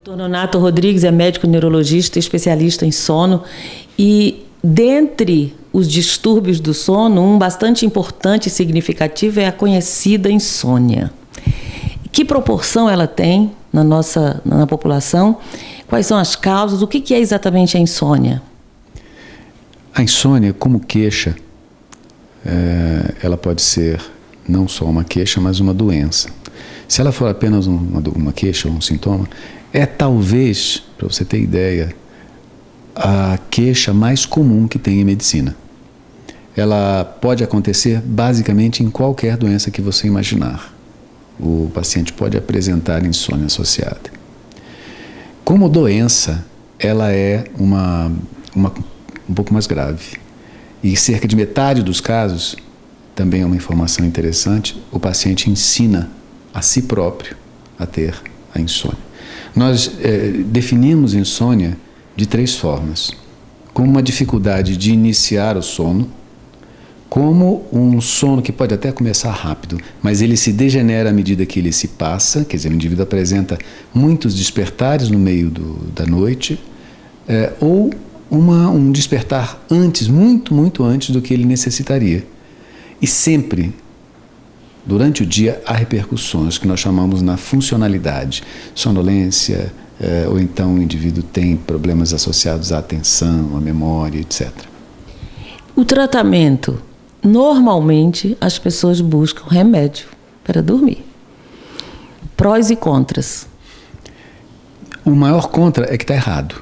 Dr. Nonato Rodrigues é médico neurologista, especialista em sono e dentre os distúrbios do sono, um bastante importante e significativo é a conhecida insônia. Que proporção ela tem na população? Quais são as causas? O que é exatamente a insônia? A insônia, como queixa, ela pode ser não só uma queixa, mas uma doença. Se ela for apenas uma queixa ou um sintoma, é talvez, para você ter ideia, a queixa mais comum que tem em medicina. Ela pode acontecer basicamente em qualquer doença que você imaginar. O paciente pode apresentar insônia associada. Como doença, ela é um pouco mais grave. E cerca de metade dos casos, também é uma informação interessante, o paciente ensina a si próprio a ter a insônia. Nós definimos insônia de 3 formas. Como uma dificuldade de iniciar o sono, como um sono que pode até começar rápido, mas ele se degenera à medida que ele se passa, quer dizer, o indivíduo apresenta muitos despertares no meio da noite, ou um despertar antes, muito antes do que ele necessitaria. E sempre, durante o dia, há repercussões que nós chamamos na funcionalidade, sonolência, ou então o indivíduo tem problemas associados à atenção, à memória, etc. O tratamento, normalmente as pessoas buscam remédio para dormir. Prós e contras. O maior contra é que está errado.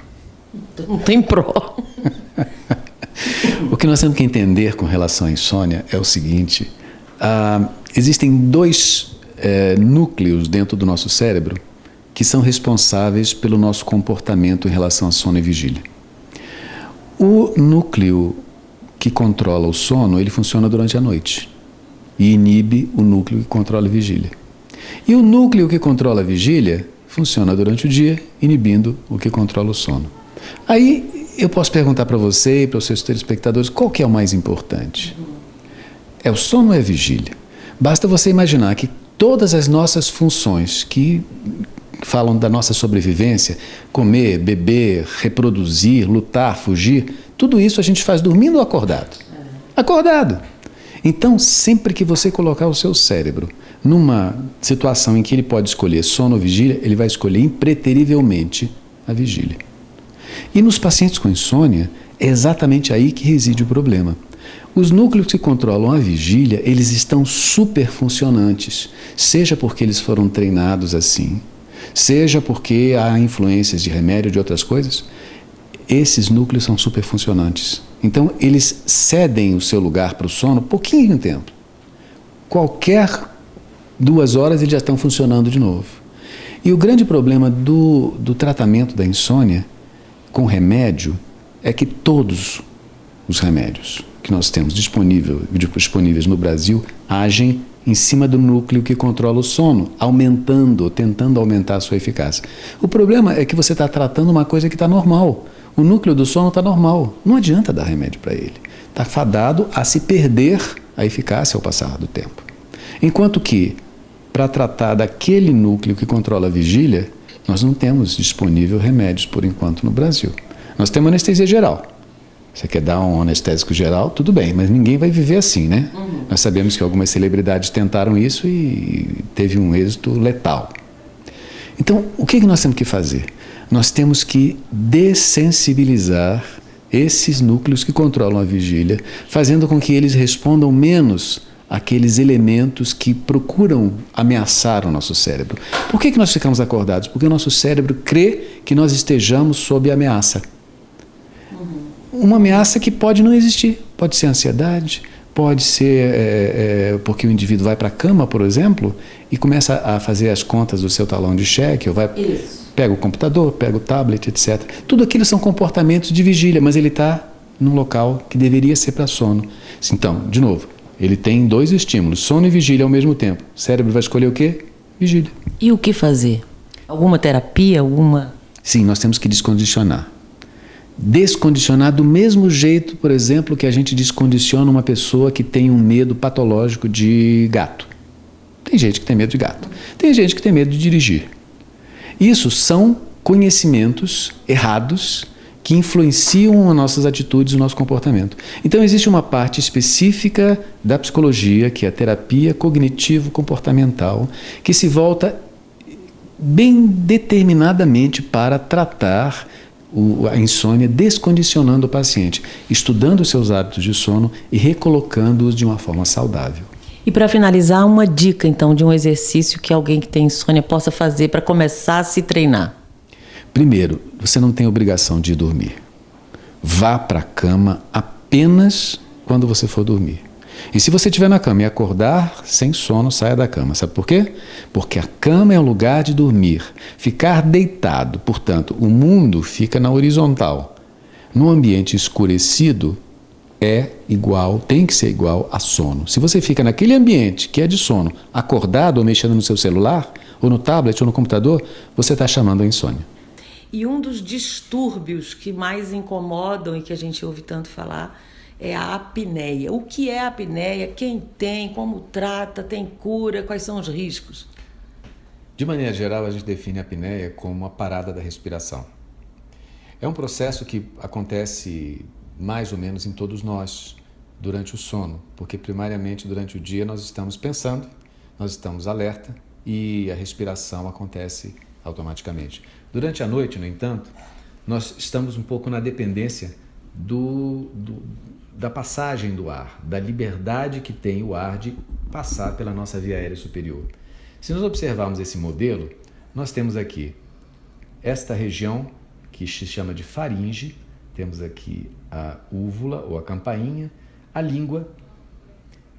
Não tem pró. O que nós temos que entender com relação à insônia é o seguinte: existem 2 núcleos dentro do nosso cérebro que são responsáveis pelo nosso comportamento em relação a sono e vigília. O núcleo que controla o sono, ele funciona durante a noite e inibe o núcleo que controla a vigília. E o núcleo que controla a vigília funciona durante o dia, inibindo o que controla o sono. Aí eu posso perguntar para você e para os seus telespectadores, qual que é o mais importante? É o sono ou é a vigília? Basta você imaginar que todas as nossas funções que falam da nossa sobrevivência, comer, beber, reproduzir, lutar, fugir, tudo isso a gente faz dormindo ou acordado? Acordado. Então, sempre que você colocar o seu cérebro numa situação em que ele pode escolher sono ou vigília, ele vai escolher impreterivelmente a vigília. E nos pacientes com insônia, é exatamente aí que reside o problema. Os núcleos que controlam a vigília, eles estão superfuncionantes, seja porque eles foram treinados assim, seja porque há influências de remédio ou de outras coisas, esses núcleos são superfuncionantes. Então, eles cedem o seu lugar para o sono pouquinho tempo. Qualquer 2 horas eles já estão funcionando de novo. E o grande problema do tratamento da insônia com remédio é que todos os remédios que nós temos disponíveis no Brasil agem em cima do núcleo que controla o sono, tentando aumentar a sua eficácia. O problema é que você está tratando uma coisa que está normal. O núcleo do sono está normal. Não adianta dar remédio para ele. Está fadado a se perder a eficácia ao passar do tempo. Enquanto que, para tratar daquele núcleo que controla a vigília, nós não temos disponível remédios, por enquanto, no Brasil. Nós temos anestesia geral. Você quer dar um anestésico geral, tudo bem, mas ninguém vai viver assim, né? Nós sabemos que algumas celebridades tentaram isso e teve um êxito letal. Então, o que nós temos que fazer? Nós temos que dessensibilizar esses núcleos que controlam a vigília, fazendo com que eles respondam menos àqueles elementos que procuram ameaçar o nosso cérebro. Por que nós ficamos acordados? Porque o nosso cérebro crê que nós estejamos sob ameaça. Uma ameaça que pode não existir. Pode ser ansiedade, pode ser porque o indivíduo vai para a cama, por exemplo, e começa a fazer as contas do seu talão de cheque, ou pega o computador, pega o tablet, etc. Tudo aquilo são comportamentos de vigília, mas ele está num local que deveria ser para sono. Então, de novo, ele tem 2 estímulos, sono e vigília ao mesmo tempo. O cérebro vai escolher o quê? Vigília. E o que fazer? Alguma terapia? Sim, nós temos que descondicionar. Descondicionar do mesmo jeito, por exemplo, que a gente descondiciona uma pessoa que tem um medo patológico de gato. Tem gente que tem medo de gato. Tem gente que tem medo de dirigir. Isso são conhecimentos errados que influenciam as nossas atitudes, o nosso comportamento. Então, existe uma parte específica da psicologia, que é a terapia cognitivo-comportamental, que se volta bem determinadamente para tratar a insônia, descondicionando o paciente, estudando os seus hábitos de sono e recolocando-os de uma forma saudável. E para finalizar, uma dica então de um exercício que alguém que tem insônia possa fazer para começar a se treinar. Primeiro, você não tem obrigação de dormir. Vá para a cama apenas quando você for dormir. E se você estiver na cama e acordar sem sono, saia da cama. Sabe por quê? Porque a cama é o lugar de dormir. Ficar deitado, portanto, o mundo fica na horizontal. No ambiente escurecido, tem que ser igual a sono. Se você fica naquele ambiente que é de sono, acordado ou mexendo no seu celular, ou no tablet ou no computador, você está chamando a insônia. E um dos distúrbios que mais incomodam e que a gente ouve tanto falar é a apneia. O que é a apneia? Quem tem? Como trata? Tem cura? Quais são os riscos? De maneira geral, a gente define a apneia como uma parada da respiração. É um processo que acontece mais ou menos em todos nós durante o sono, porque primariamente durante o dia nós estamos pensando, nós estamos alerta e a respiração acontece automaticamente. Durante a noite, no entanto, nós estamos um pouco na dependência da passagem do ar, da liberdade que tem o ar de passar pela nossa via aérea superior. Se nós observarmos esse modelo, nós temos aqui esta região que se chama de faringe, temos aqui a úvula ou a campainha, a língua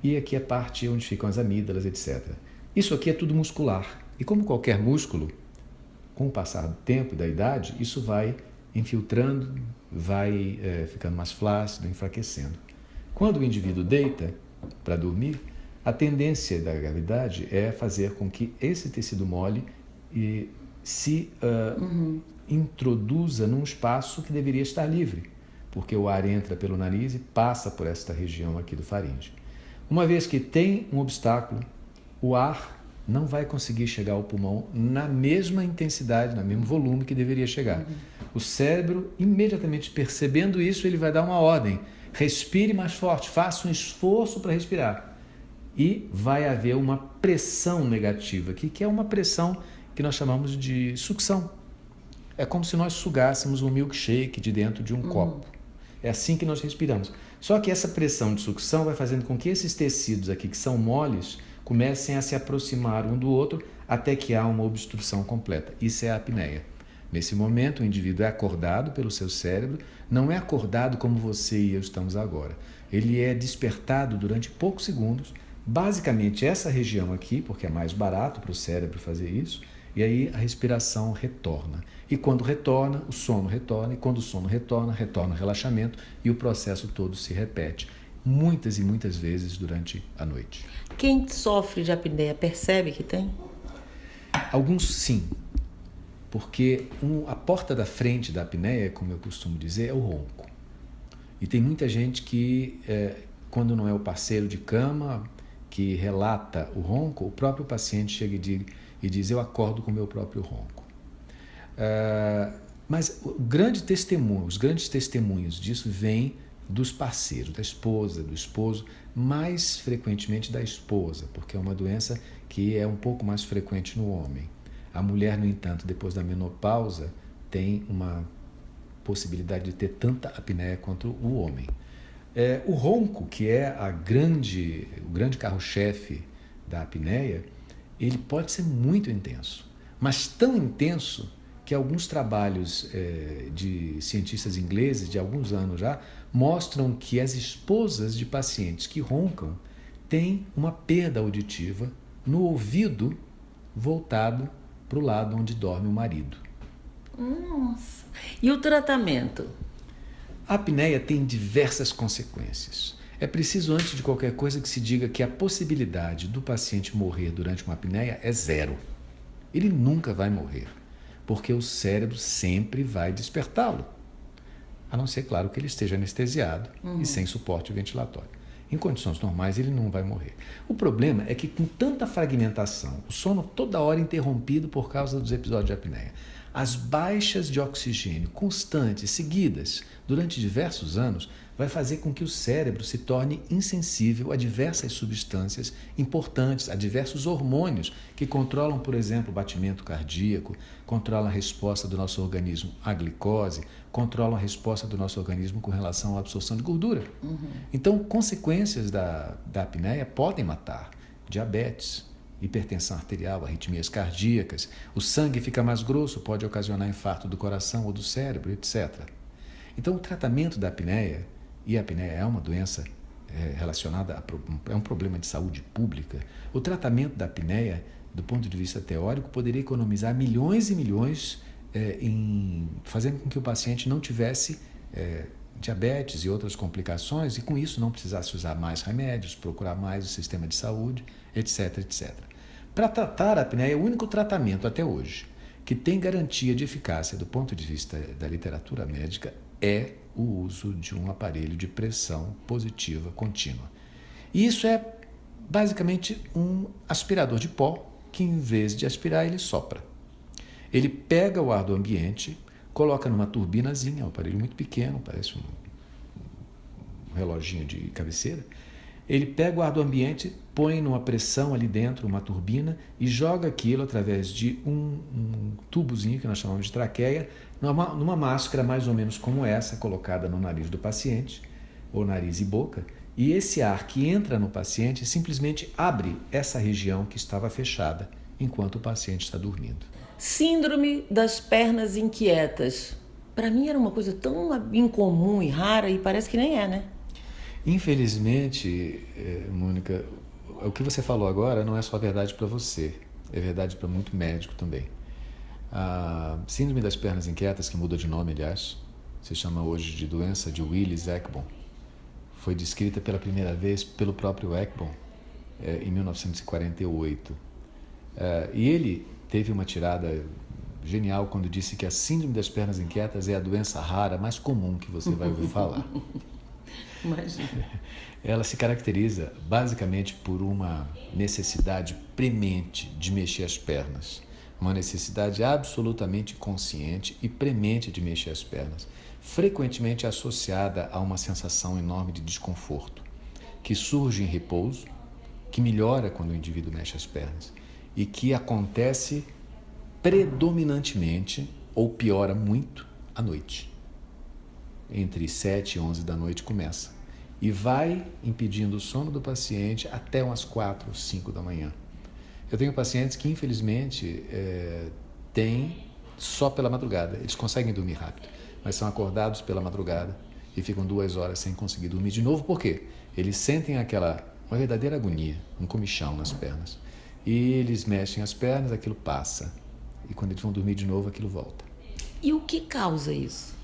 e aqui a parte onde ficam as amígdalas, etc. Isso aqui é tudo muscular e como qualquer músculo, com o passar do tempo e da idade, isso vai infiltrando, vai ficando mais flácido, enfraquecendo. Quando o indivíduo deita para dormir, a tendência da gravidade é fazer com que esse tecido mole se introduza num espaço que deveria estar livre, porque o ar entra pelo nariz e passa por esta região aqui do faringe. Uma vez que tem um obstáculo, o ar não vai conseguir chegar ao pulmão na mesma intensidade, no mesmo volume que deveria chegar. O cérebro, imediatamente percebendo isso, ele vai dar uma ordem. Respire mais forte, faça um esforço para respirar. E vai haver uma pressão negativa aqui, que é uma pressão que nós chamamos de sucção. É como se nós sugássemos um milkshake de dentro de um copo. É assim que nós respiramos. Só que essa pressão de sucção vai fazendo com que esses tecidos aqui, que são moles, comecem a se aproximar um do outro até que há uma obstrução completa. Isso é a apneia. Nesse momento, o indivíduo é acordado pelo seu cérebro, não é acordado como você e eu estamos agora. Ele é despertado durante poucos segundos, basicamente essa região aqui, porque é mais barato para o cérebro fazer isso, e aí a respiração retorna. E quando retorna, o sono retorna, e quando o sono retorna, retorna o relaxamento e o processo todo se repete. Muitas e muitas vezes durante a noite. Quem sofre de apneia percebe que tem? Alguns sim, porque a porta da frente da apneia, como eu costumo dizer, é o ronco. E tem muita gente que, quando não é o parceiro de cama que relata o ronco, o próprio paciente chega e diz, eu acordo com o meu próprio ronco. Mas os grandes testemunhos disso vêm dos parceiros, da esposa, do esposo, mais frequentemente da esposa, porque é uma doença que é um pouco mais frequente no homem. A mulher, no entanto, depois da menopausa, tem uma possibilidade de ter tanta apneia quanto o homem. O ronco, que é o grande carro-chefe da apneia, ele pode ser muito intenso, mas tão intenso que alguns trabalhos de cientistas ingleses, de alguns anos já, mostram que as esposas de pacientes que roncam têm uma perda auditiva no ouvido voltado para o lado onde dorme o marido. Nossa! E o tratamento? A apneia tem diversas consequências. É preciso, antes de qualquer coisa, que se diga que a possibilidade do paciente morrer durante uma apneia é zero. Ele nunca vai morrer, porque o cérebro sempre vai despertá-lo. A não ser, claro, que ele esteja anestesiado e sem suporte ventilatório. Em condições normais, ele não vai morrer. O problema é que com tanta fragmentação, o sono toda hora interrompido por causa dos episódios de apneia, As baixas de oxigênio constantes, seguidas, durante diversos anos, vai fazer com que o cérebro se torne insensível a diversas substâncias importantes, a diversos hormônios que controlam, por exemplo, o batimento cardíaco, controlam a resposta do nosso organismo à glicose, controlam a resposta do nosso organismo com relação à absorção de gordura. Então, consequências da apneia podem matar. Diabetes, hipertensão arterial, arritmias cardíacas, o sangue fica mais grosso, pode ocasionar infarto do coração ou do cérebro, etc. Então, o tratamento da apneia, e a apneia é uma doença relacionada é um problema de saúde pública, o tratamento da apneia, do ponto de vista teórico, poderia economizar milhões e milhões fazendo com que o paciente não tivesse diabetes e outras complicações e com isso não precisasse usar mais remédios, procurar mais o sistema de saúde, etc, etc. Para tratar a apneia, o único tratamento até hoje que tem garantia de eficácia do ponto de vista da literatura médica é o uso de um aparelho de pressão positiva contínua. E isso é basicamente um aspirador de pó que, em vez de aspirar, ele sopra. Ele pega o ar do ambiente, coloca numa turbinazinha, um aparelho muito pequeno, parece um reloginho de cabeceira. Ele pega o ar do ambiente, põe numa pressão ali dentro, uma turbina, e joga aquilo através de um tubozinho que nós chamamos de traqueia, numa máscara mais ou menos como essa, colocada no nariz do paciente, ou nariz e boca, e esse ar que entra no paciente simplesmente abre essa região que estava fechada enquanto o paciente está dormindo. Síndrome das pernas inquietas. Para mim era uma coisa tão incomum e rara e parece que nem é, né? Infelizmente, Mônica, o que você falou agora não é só verdade para você, é verdade para muito médico também. A síndrome das pernas inquietas, que muda de nome, aliás, se chama hoje de doença de Willis-Ekbom, foi descrita pela primeira vez pelo próprio Ekbom em 1948. E ele teve uma tirada genial quando disse que a síndrome das pernas inquietas é a doença rara mais comum que você vai ouvir falar. Imagina. Ela se caracteriza basicamente por uma necessidade premente de mexer as pernas. Uma necessidade absolutamente consciente e premente de mexer as pernas, frequentemente associada a uma sensação enorme de desconforto, que surge em repouso, que melhora quando o indivíduo mexe as pernas e que acontece predominantemente, ou piora muito, à noite. Entre 7 e 11 da noite começa e vai impedindo o sono do paciente até umas 4 ou 5 da manhã. Eu tenho pacientes que, infelizmente, têm só pela madrugada. Eles conseguem dormir rápido, mas são acordados pela madrugada e ficam 2 horas sem conseguir dormir de novo. Por quê? Eles sentem uma verdadeira agonia, um comichão nas pernas. E eles mexem as pernas, aquilo passa. E quando eles vão dormir de novo, aquilo volta. E o que causa isso?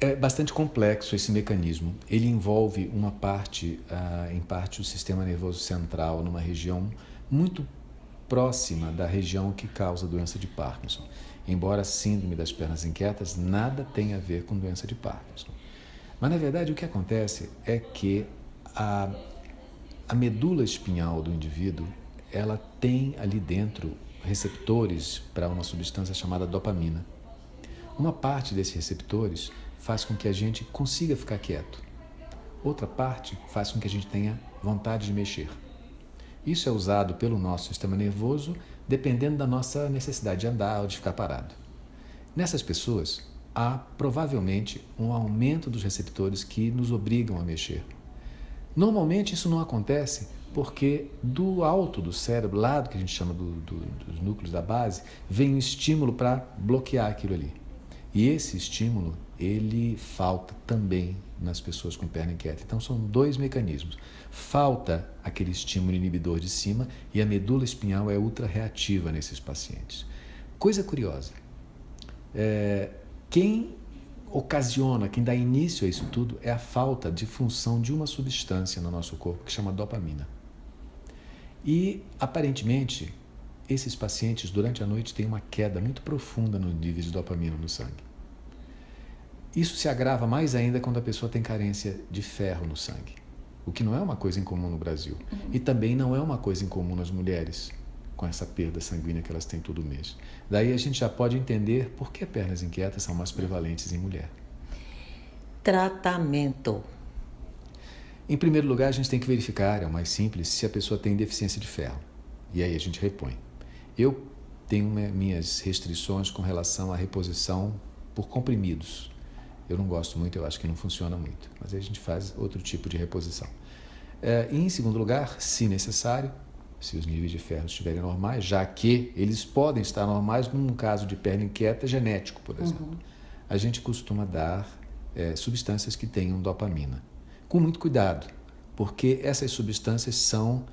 É bastante complexo esse mecanismo. Ele envolve em parte, o sistema nervoso central, numa região muito próxima da região que causa a doença de Parkinson. Embora a síndrome das pernas inquietas nada tenha a ver com doença de Parkinson. Mas, na verdade, o que acontece é que a medula espinhal do indivíduo, ela tem ali dentro receptores para uma substância chamada dopamina. Uma parte desses receptores faz com que a gente consiga ficar quieto. Outra parte faz com que a gente tenha vontade de mexer. Isso é usado pelo nosso sistema nervoso dependendo da nossa necessidade de andar ou de ficar parado. Nessas pessoas, há provavelmente um aumento dos receptores que nos obrigam a mexer. Normalmente isso não acontece porque do alto do cérebro, lá do que a gente chama dos núcleos da base, vem um estímulo para bloquear aquilo ali. E esse estímulo, ele falta também nas pessoas com perna inquieta. Então são dois mecanismos. Falta aquele estímulo inibidor de cima e a medula espinhal é ultra reativa nesses pacientes. Coisa curiosa, quem dá início a isso tudo é a falta de função de uma substância no nosso corpo que chama dopamina. E aparentemente esses pacientes durante a noite têm uma queda muito profunda no nível de dopamina no sangue. Isso se agrava mais ainda quando a pessoa tem carência de ferro no sangue, o que não é uma coisa incomum no Brasil. E também não é uma coisa incomum nas mulheres com essa perda sanguínea que elas têm todo mês. Daí a gente já pode entender por que pernas inquietas são mais prevalentes em mulher. Tratamento. Em primeiro lugar, a gente tem que verificar, é o mais simples, se a pessoa tem deficiência de ferro. E aí a gente repõe. Eu tenho minhas restrições com relação à reposição por comprimidos. Eu não gosto muito, eu acho que não funciona muito. Mas aí a gente faz outro tipo de reposição. E em segundo lugar, se necessário, se os níveis de ferro estiverem normais, já que eles podem estar normais num caso de perna inquieta genético, por exemplo. A gente costuma dar substâncias que tenham dopamina. Com muito cuidado, porque essas substâncias são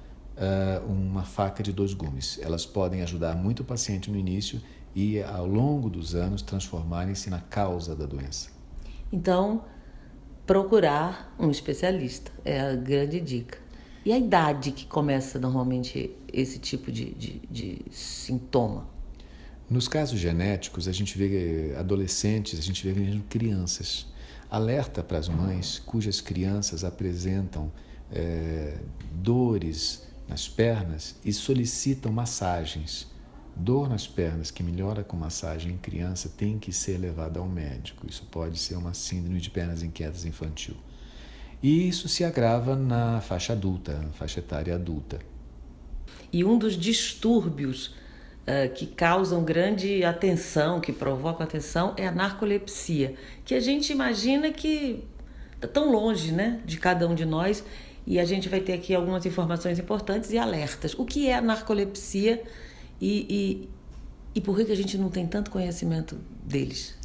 uma faca de dois gumes. Elas podem ajudar muito o paciente no início e, ao longo dos anos, transformarem-se na causa da doença. Então, procurar um especialista é a grande dica. E a idade que começa normalmente esse tipo de sintoma? Nos casos genéticos, a gente vê adolescentes, a gente vê mesmo crianças. Alerta para as mães cujas crianças apresentam dores nas pernas e solicitam massagens. Dor nas pernas que melhora com massagem em criança tem que ser levada ao médico. Isso pode ser uma síndrome de pernas inquietas infantil. E isso se agrava na faixa adulta, na faixa etária adulta. E um dos distúrbios que causam grande atenção, que provocam atenção, é a narcolepsia, que a gente imagina que está tão longe, né, de cada um de nós, e a gente vai ter aqui algumas informações importantes e alertas. O que é a narcolepsia e por que a gente não tem tanto conhecimento deles?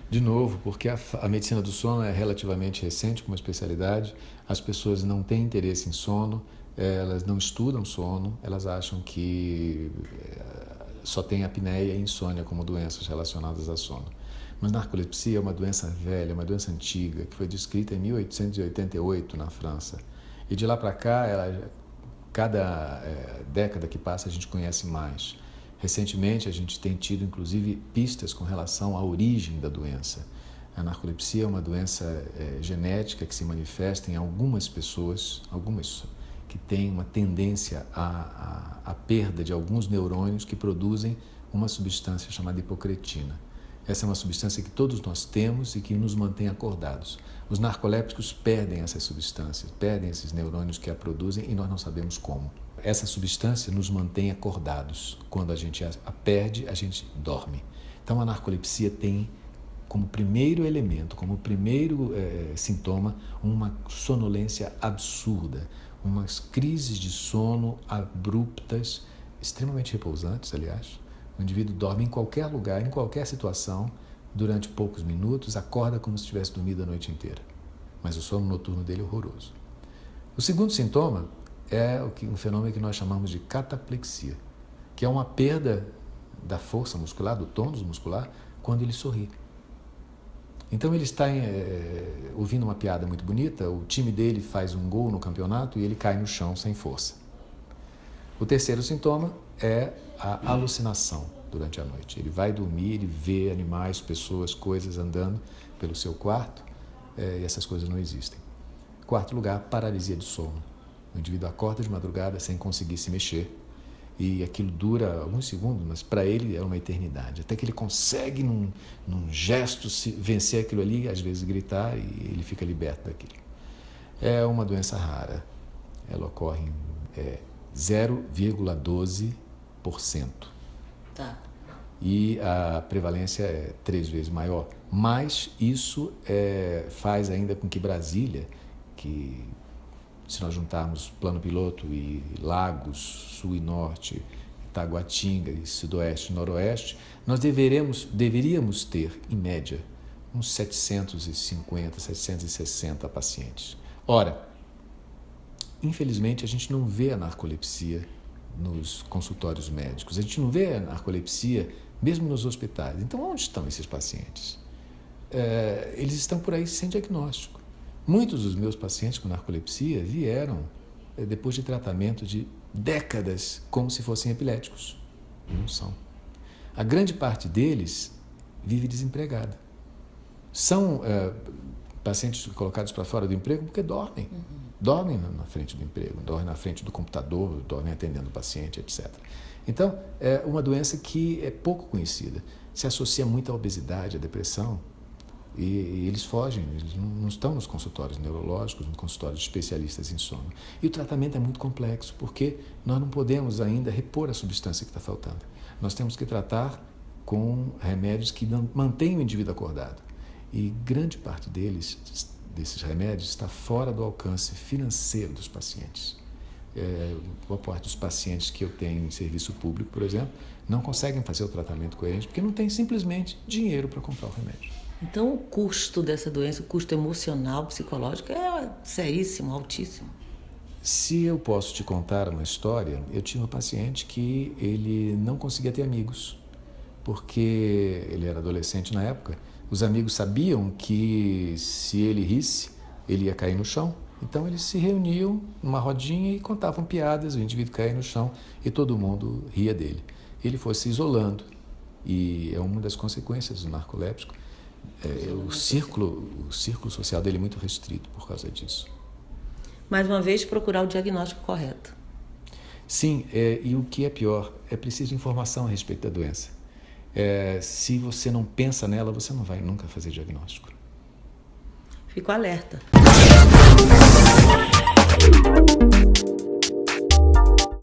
De novo, porque a medicina do sono é relativamente recente como especialidade, as pessoas não têm interesse em sono, elas não estudam sono, elas acham que só tem apneia e insônia como doenças relacionadas a sono. Mas narcolepsia é uma doença velha, uma doença antiga, que foi descrita em 1888 na França. E de lá para cá, cada década que passa, a gente conhece mais. Recentemente, a gente tem tido, inclusive, pistas com relação à origem da doença. A narcolepsia é uma doença genética que se manifesta em algumas pessoas, algumas que têm uma tendência à perda de alguns neurônios que produzem uma substância chamada hipocretina. Essa é uma substância que todos nós temos e que nos mantém acordados. Os narcolépticos perdem essas substâncias, perdem esses neurônios que a produzem e nós não sabemos como. Essa substância nos mantém acordados. Quando a gente a perde, a gente dorme. Então a narcolepsia tem como primeiro elemento, como primeiro sintoma, uma sonolência absurda, umas crises de sono abruptas, extremamente repousantes, aliás. O indivíduo dorme em qualquer lugar, em qualquer situação, durante poucos minutos, acorda como se tivesse dormido a noite inteira. Mas o sono noturno dele é horroroso. O segundo sintoma é um fenômeno que nós chamamos de cataplexia, que é uma perda da força muscular, do tônus muscular, quando ele sorri. Então ele está ouvindo uma piada muito bonita, o time dele faz um gol no campeonato e ele cai no chão sem força. O terceiro sintoma é a alucinação durante a noite. Ele vai dormir, ele vê animais, pessoas, coisas andando pelo seu quarto e essas coisas não existem. Quarto lugar, paralisia de sono. O indivíduo acorda de madrugada sem conseguir se mexer e aquilo dura alguns segundos, mas para ele é uma eternidade. Até que ele consegue, num gesto, vencer aquilo ali, às vezes gritar e ele fica liberto daquilo. É uma doença rara. Ela ocorre em 0,12%. Tá. E a prevalência é 3 vezes maior. Mas isso faz ainda com que Brasília, que se nós juntarmos Plano Piloto e Lagos, Sul e Norte, Taguatinga e Sudoeste e Noroeste, nós deveríamos ter, em média, uns 750, 760 pacientes. Ora, infelizmente, a gente não vê a narcolepsia nos consultórios médicos, a gente não vê a narcolepsia mesmo nos hospitais. Então, onde estão esses pacientes? Eles estão por aí sem diagnóstico. Muitos dos meus pacientes com narcolepsia vieram depois de tratamento de décadas como se fossem epiléticos. Não são. A grande parte deles vive desempregada. São pacientes colocados para fora do emprego porque dormem. Dormem na frente do emprego, dormem na frente do computador, dormem atendendo o paciente, etc. Então, é uma doença que é pouco conhecida. Se associa muito à obesidade, à depressão, e eles fogem, eles não estão nos consultórios neurológicos, nos consultórios de especialistas em sono. E o tratamento é muito complexo, porque nós não podemos ainda repor a substância que está faltando. Nós temos que tratar com remédios que mantêm o indivíduo acordado. E grande parte desses remédios, está fora do alcance financeiro dos pacientes. Boa parte dos pacientes que eu tenho em serviço público, por exemplo, não conseguem fazer o tratamento coerente porque não tem simplesmente dinheiro para comprar o remédio. Então, o custo dessa doença, o custo emocional, psicológico, é seríssimo, altíssimo. Se eu posso te contar uma história, eu tinha um paciente que ele não conseguia ter amigos, porque ele era adolescente na época. Os amigos sabiam que se ele risse, ele ia cair no chão. Então eles se reuniam numa rodinha e contavam piadas, o indivíduo caía no chão e todo mundo ria dele. Ele foi se isolando e é uma das consequências do narcoléptico. O círculo social dele é muito restrito por causa disso. Mais uma vez, procurar o diagnóstico correto. Sim, e o que é pior, é preciso informação a respeito da doença. Se você não pensa nela, você não vai nunca fazer diagnóstico. Fico alerta.